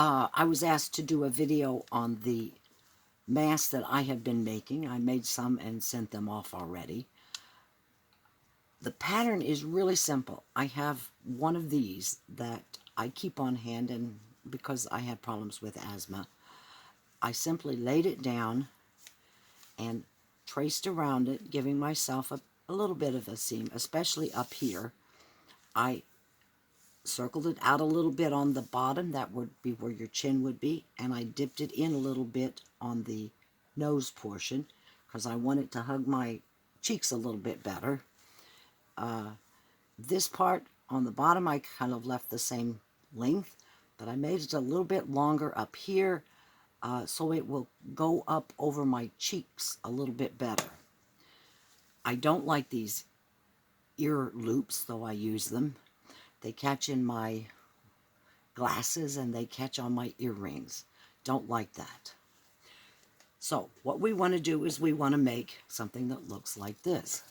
I was asked to do a video on the masks that I have been making. I made some and sent them off already. The pattern is really simple. I have one of these that I keep on hand, and because I had problems with asthma, I simply laid it down and traced around it, giving myself a little bit of a seam, especially up here. I circled it out a little bit on the bottom, that would be where your chin would be, and I dipped it in a little bit on the nose portion because I want it to hug my cheeks a little bit better. This part on the bottom I kind of left the same length, but I made it a little bit longer up here so it will go up over my cheeks a little bit better. I don't like these ear loops, though I use them. They catch in my glasses and they catch on my earrings. Don't like that. So what we want to do is we want to make something that looks like this.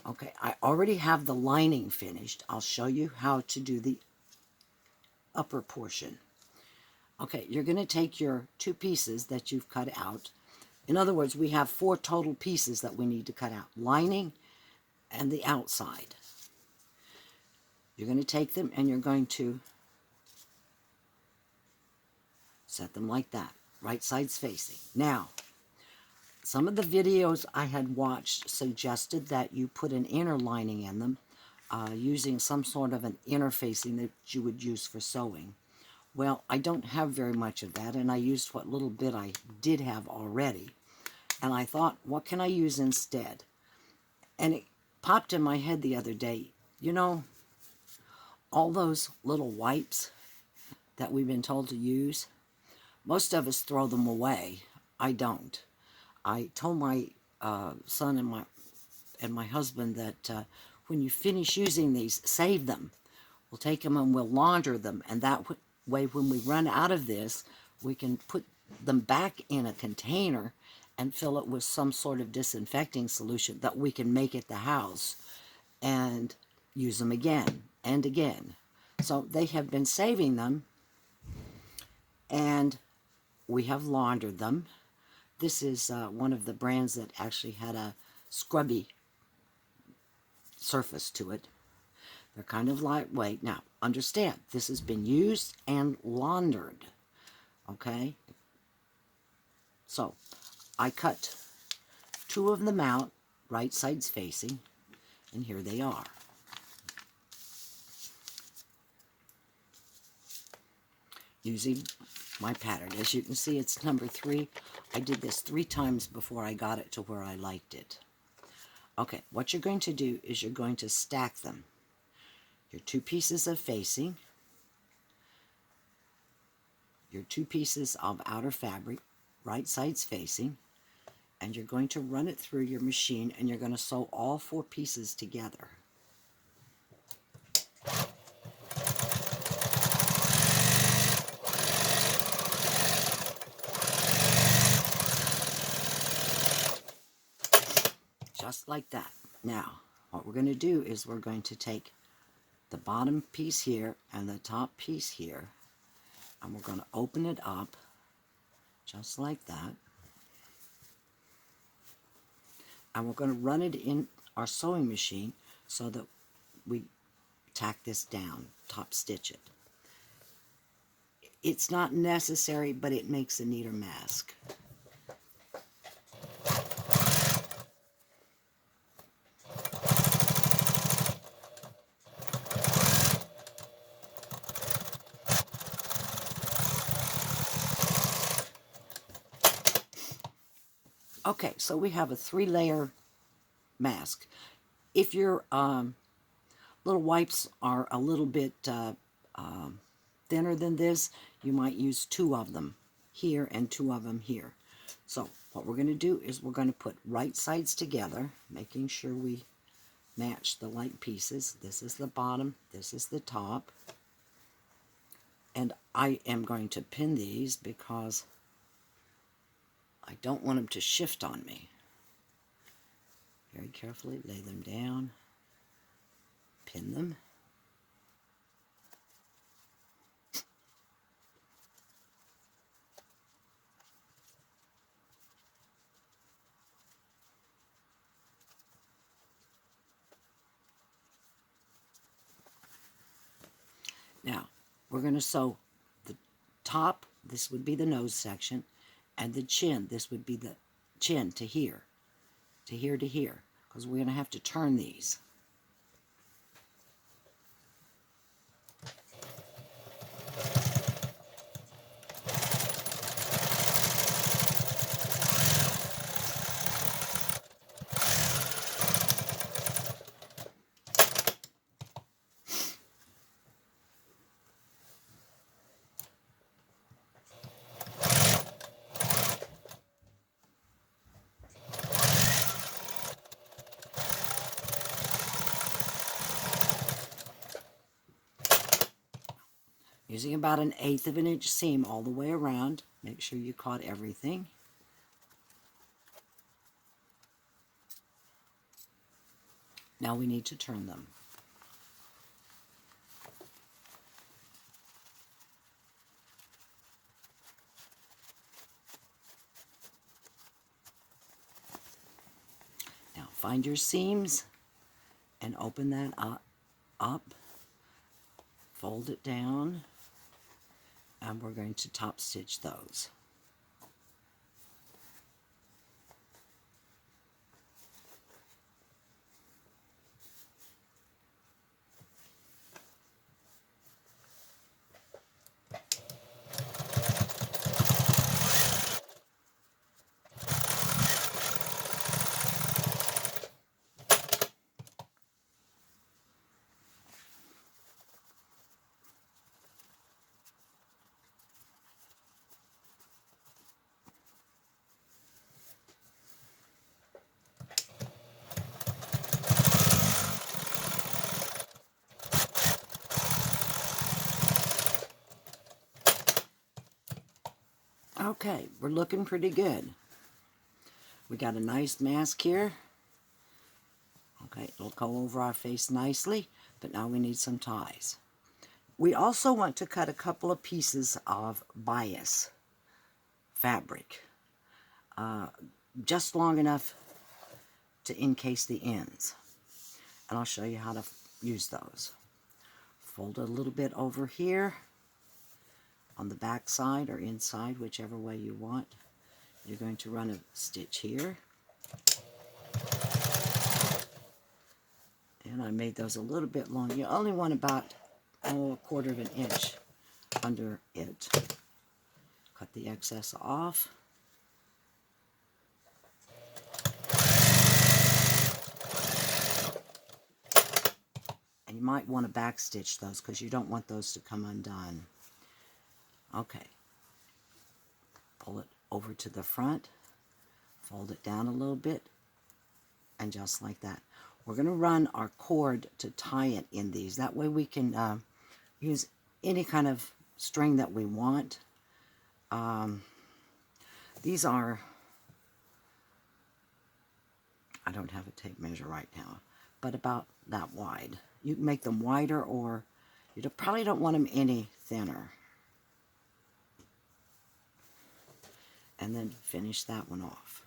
Okay, I already have the lining finished. I'll show you how to do the upper portion. Okay, you're going to take your two pieces that you've cut out. In other words, we have 4 total pieces that we need to cut out. Lining and the outside. You're going to take them and you're going to set them like that, right sides facing. Now, some of the videos I had watched suggested that you put an inner lining in them using some sort of an inner facing that you would use for sewing. Well, I don't have very much of that, and I used what little bit I did have already. And I thought, what can I use instead? And it popped in my head the other day, you know, all those little wipes that we've been told to use, most of us throw them away. I don't. I told my son and my husband that when you finish using these, save them. We'll take them and we'll launder them, and that way when we run out of this, we can put them back in a container and fill it with some sort of disinfecting solution that we can make at the house and use them again and again. So they have been saving them, and we have laundered them. This is one of the brands that actually had a scrubby surface to it. They're kind of lightweight. Now, understand, this has been used and laundered, okay? So, I cut 2 of them out, right sides facing, and here they are. Using my pattern. As you can see, it's number 3. I did this 3 times before I got it to where I liked it. Okay, what you're going to do is you're going to stack them. Your 2 pieces of facing, your 2 pieces of outer fabric, right sides facing, and you're going to run it through your machine, and you're going to sew all 4 pieces together. Just like that. Now, what we're going to do is we're going to take the bottom piece here and the top piece here, and we're going to open it up just like that, and we're going to run it in our sewing machine so that we tack this down, top stitch it. It's not necessary, but it makes a neater mask. Okay, so we have a 3-layer mask. If your little wipes are a little bit thinner than this, you might use 2 of them here and 2 of them here. So what we're going to do is we're going to put right sides together, making sure we match the like pieces. This is the bottom, this is the top. And I am going to pin these because I don't want them to shift on me. Very carefully lay them down, pin them. Now, we're going to sew the top, this would be the nose section, and the chin, this would be the chin to here, to here to here, because we're going to have to turn these. Using about 1/8 of an inch seam all the way around. Make sure you caught everything. Now we need to turn them. Now find your seams and open that up. Fold it down, and we're going to top stitch those. Okay, we're looking pretty good. We got a nice mask here. Okay, it'll go over our face nicely, but now we need some ties. We also want to cut a couple of pieces of bias fabric, just long enough to encase the ends. And I'll show you how to use those. Fold it a little bit over here on the back side or inside, whichever way you want. You're going to run a stitch here. And I made those a little bit long. You only want about, a 1/4 of an inch under it. Cut the excess off. And you might want to back stitch those because you don't want those to come undone. Okay. Pull it over to the front. Fold it down a little bit. And just like that. We're going to run our cord to tie it in these. That way we can use any kind of string that we want. These are, I don't have a tape measure right now, but about that wide. You can make them wider, or you probably don't want them any thinner. And then finish that one off.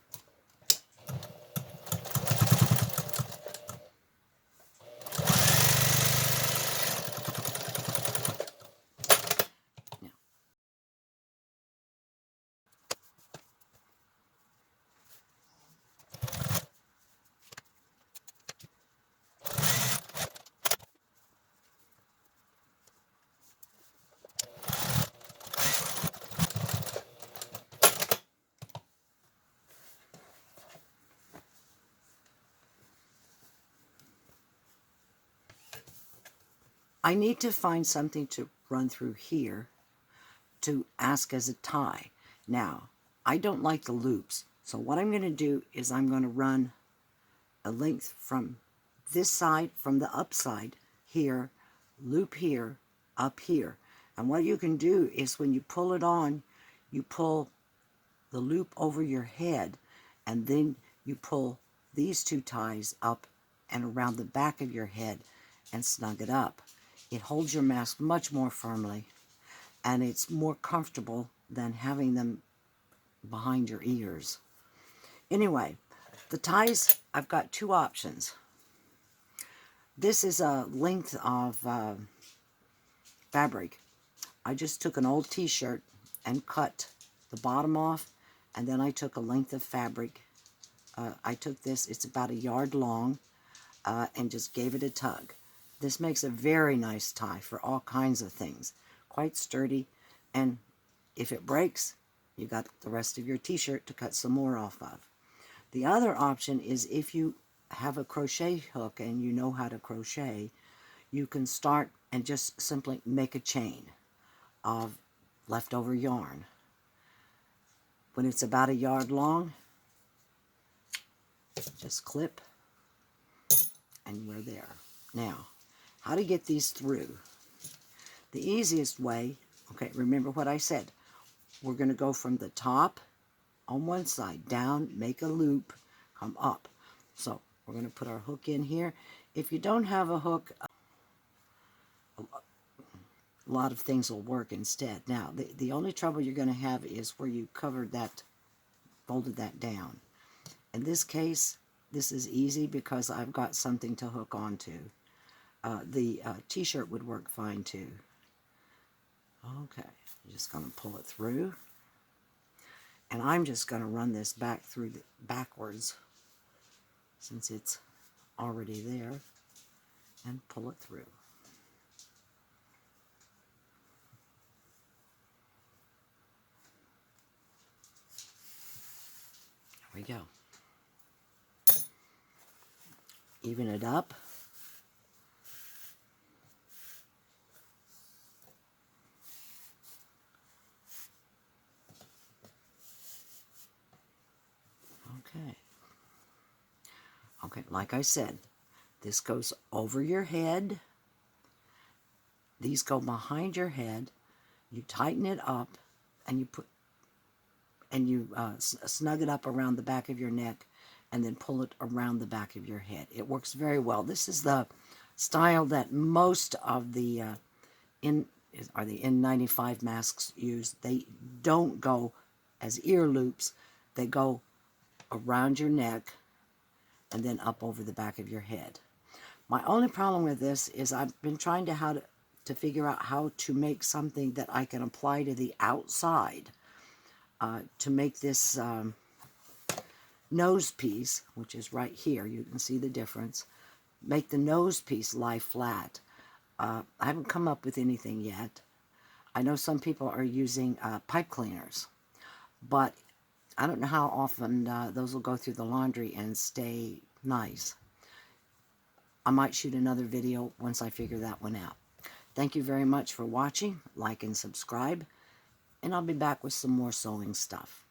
I need to find something to run through here to ask as a tie. Now, I don't like the loops, so what I'm going to do is I'm going to run a length from this side, from the up side here, loop here, up here. And what you can do is when you pull it on, you pull the loop over your head, and then you pull these two ties up and around the back of your head and snug it up. It holds your mask much more firmly, and it's more comfortable than having them behind your ears. Anyway, the ties, I've got two options. This is a length of fabric, I just took an old t-shirt and cut the bottom off, and then I took a length of fabric. I took this, it's about a yard long, and just gave it a tug. This makes a very nice tie for all kinds of things. Quite sturdy, and if it breaks, you got the rest of your t-shirt to cut some more off of. The other option is if you have a crochet hook and you know how to crochet, you can start and just simply make a chain of leftover yarn. When it's about a yard long, just clip and we're there. Now, how to get these through? The easiest way, okay, remember what I said. We're going to go from the top on one side, down, make a loop, come up. So we're going to put our hook in here. If you don't have a hook, a lot of things will work instead. Now, the only trouble you're going to have is where you covered that, folded that down. In this case, this is easy because I've got something to hook onto. The t-shirt would work fine too. Okay, I'm just going to pull it through. And I'm just going to run this back through backwards since it's already there and pull it through. There we go. Even it up. Okay. Okay, like I said, this goes over your head. These go behind your head. You tighten it up, and you put, and you snug it up around the back of your neck, and then pull it around the back of your head. It works very well. This is the style that most of the N95 masks use. They don't go as ear loops. They go around your neck and then up over the back of your head. My only problem with this is I've been trying to figure out how to make something that I can apply to the outside to make this nose piece, which is right here. You can see the difference. Make the nose piece lie flat. I haven't come up with anything yet. I know some people are using pipe cleaners, but I don't know how often those will go through the laundry and stay nice. I might shoot another video once I figure that one out. Thank you very much for watching. Like and subscribe, and I'll be back with some more sewing stuff.